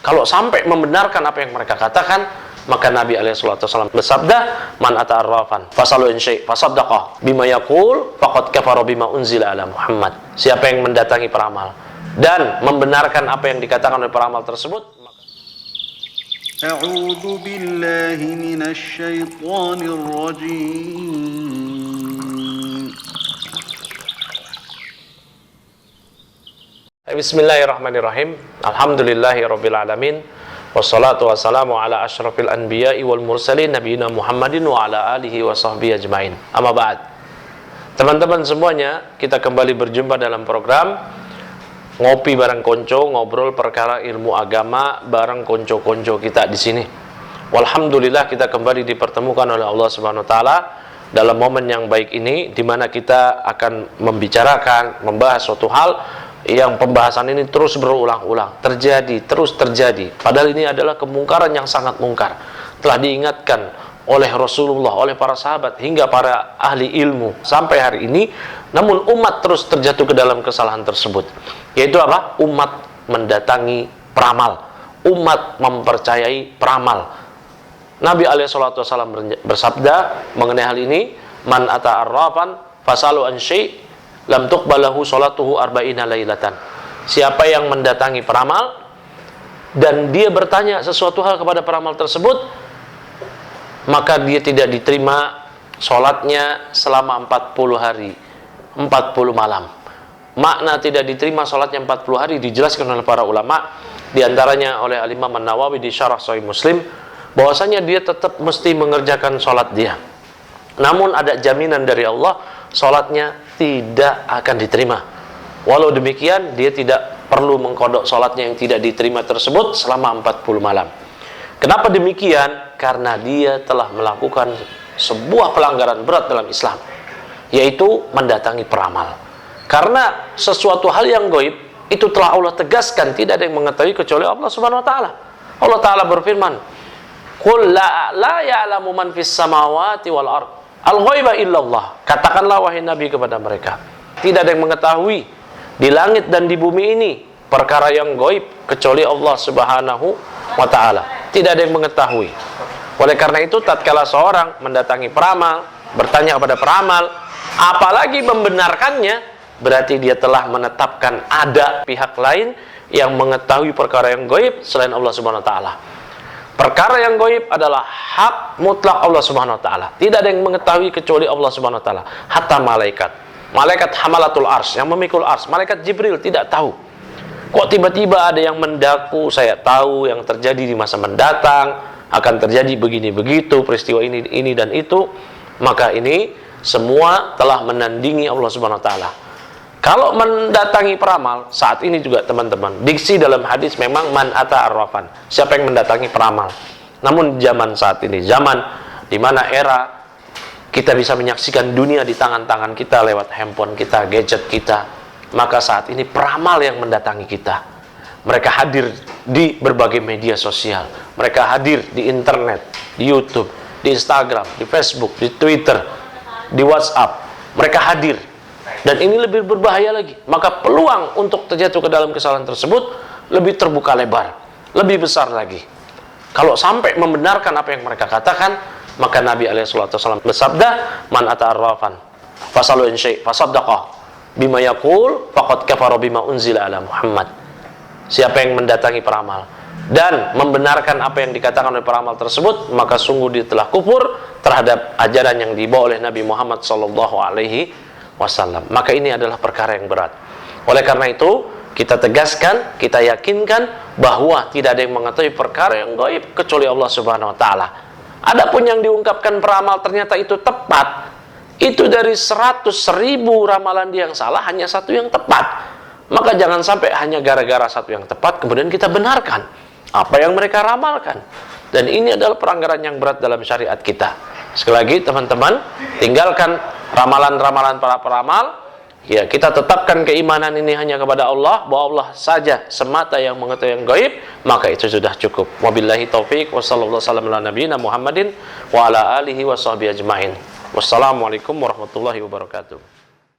Kalau sampai membenarkan apa yang mereka katakan, maka Nabi SAW bersabda, man ata arrafan fasalu in syai' fasaddaqah bima yaqul faqad kafara bima unzila ala Muhammad. Siapa yang mendatangi peramal dan membenarkan apa yang dikatakan oleh peramal tersebut, A'udzu billahi minasy syaithanir rajim. Bismillahirrahmanirrahim. Alhamdulillahirabbil alamin. Wassalatu wassalamu ala asyrafil anbiya'i wal mursalin nabiyina Muhammadin wa ala alihi wa sahbihi ajmain. Amma ba'd. Teman-teman semuanya, kita kembali berjumpa dalam program Ngopi bareng konco, ngobrol perkara ilmu agama bareng konco-konco kita di sini. Walhamdulillah kita kembali dipertemukan oleh Allah Subhanahu wa taala dalam momen yang baik ini, di mana kita akan membicarakan, membahas suatu hal yang pembahasan ini terus berulang-ulang, terus terjadi. Padahal ini adalah kemungkaran yang sangat mungkar. Telah diingatkan oleh Rasulullah, oleh para sahabat, hingga para ahli ilmu sampai hari ini. Namun umat terus terjatuh ke dalam kesalahan tersebut. Yaitu apa? Umat mendatangi peramal, umat mempercayai peramal. Nabi SAW bersabda mengenai hal ini, man ata arrafan fasalu an syai' lam tuqbalahu sholatuhu arba'ina lailatan. Siapa yang mendatangi peramal dan dia bertanya sesuatu hal kepada peramal tersebut, maka dia tidak diterima sholatnya selama 40 hari, 40 malam. Makna tidak diterima sholatnya 40 hari dijelaskan oleh para ulama, diantaranya oleh Al-Imam An-Nawawi di Syarah Sahih Muslim, bahwasanya dia tetap mesti mengerjakan sholat dia. Namun ada jaminan dari Allah, sholatnya tidak akan diterima. Walau demikian, dia tidak perlu mengkodok sholatnya yang tidak diterima tersebut selama 40 malam. Kenapa demikian? Karena dia telah melakukan sebuah pelanggaran berat dalam Islam, yaitu mendatangi peramal. Karena sesuatu hal yang gaib itu telah Allah tegaskan, tidak ada yang mengetahui kecuali Allah Subhanahu wa taala. Allah taala berfirman, "Qul la ya'lamu man fis samawati wal ard al-ghaiba illallah." Katakanlah wahai Nabi kepada mereka, tidak ada yang mengetahui di langit dan di bumi ini perkara yang gaib kecuali Allah Subhanahu wa taala. Tidak ada yang mengetahui. Oleh karena itu, tatkala seorang mendatangi peramal, bertanya kepada peramal, apalagi membenarkannya, berarti dia telah menetapkan ada pihak lain yang mengetahui perkara yang gaib selain Allah Subhanahu wa taala. Perkara yang gaib adalah hak mutlak Allah Subhanahu wa taala. Tidak ada yang mengetahui kecuali Allah Subhanahu wa taala. Hatta malaikat. Malaikat hamalatul ars, yang memikul ars, malaikat Jibril tidak tahu. Kok tiba-tiba ada yang mendaku, saya tahu yang terjadi di masa mendatang, akan terjadi begini begitu, peristiwa ini dan itu. Maka ini semua telah menandingi Allah Subhanahu wa taala. Kalau mendatangi peramal, saat ini juga teman-teman, diksi dalam hadis memang man ata arrafan, siapa yang mendatangi peramal. Namun zaman saat ini, zaman di mana era kita bisa menyaksikan dunia di tangan-tangan kita lewat handphone kita, gadget kita, maka saat ini peramal yang mendatangi kita. Mereka hadir di berbagai media sosial, mereka hadir di internet, di YouTube, di Instagram, di Facebook, di Twitter, di WhatsApp. Mereka hadir. Dan ini lebih berbahaya lagi. Maka peluang untuk terjatuh ke dalam kesalahan tersebut lebih terbuka lebar, lebih besar lagi. Kalau sampai membenarkan apa yang mereka katakan, maka Nabi SAW bersabda, man ata arrafan fasalu in syai' fasaddaqah bima yaqul faqad kafara bima unzila ala Muhammad. Siapa yang mendatangi peramal dan membenarkan apa yang dikatakan oleh peramal tersebut, maka sungguh dia telah kufur terhadap ajaran yang dibawa oleh Nabi Muhammad SAW. Maka ini adalah perkara yang berat. Oleh karena itu, kita tegaskan, kita yakinkan bahwa tidak ada yang mengetahui perkara yang gaib kecuali Allah Subhanahu wa taala. Adapun yang diungkapkan peramal ternyata itu tepat, itu dari 100.000 ramalan dia yang salah, hanya satu yang tepat. Maka jangan sampai hanya gara-gara satu yang tepat kemudian kita benarkan apa yang mereka ramalkan. Dan ini adalah pelanggaran yang berat dalam syariat kita. Sekali lagi teman-teman, tinggalkan ramalan-ramalan para peramal. Ya, kita tetapkan keimanan ini hanya kepada Allah, bahwa Allah saja semata yang mengetahui yang gaib, maka itu sudah cukup. Wabillahi taufik, wassallallahu ala nabiyina Muhammadin wa ala alihi wa sahbihi ajmain. Wassalamualaikum warahmatullahi wabarakatuh.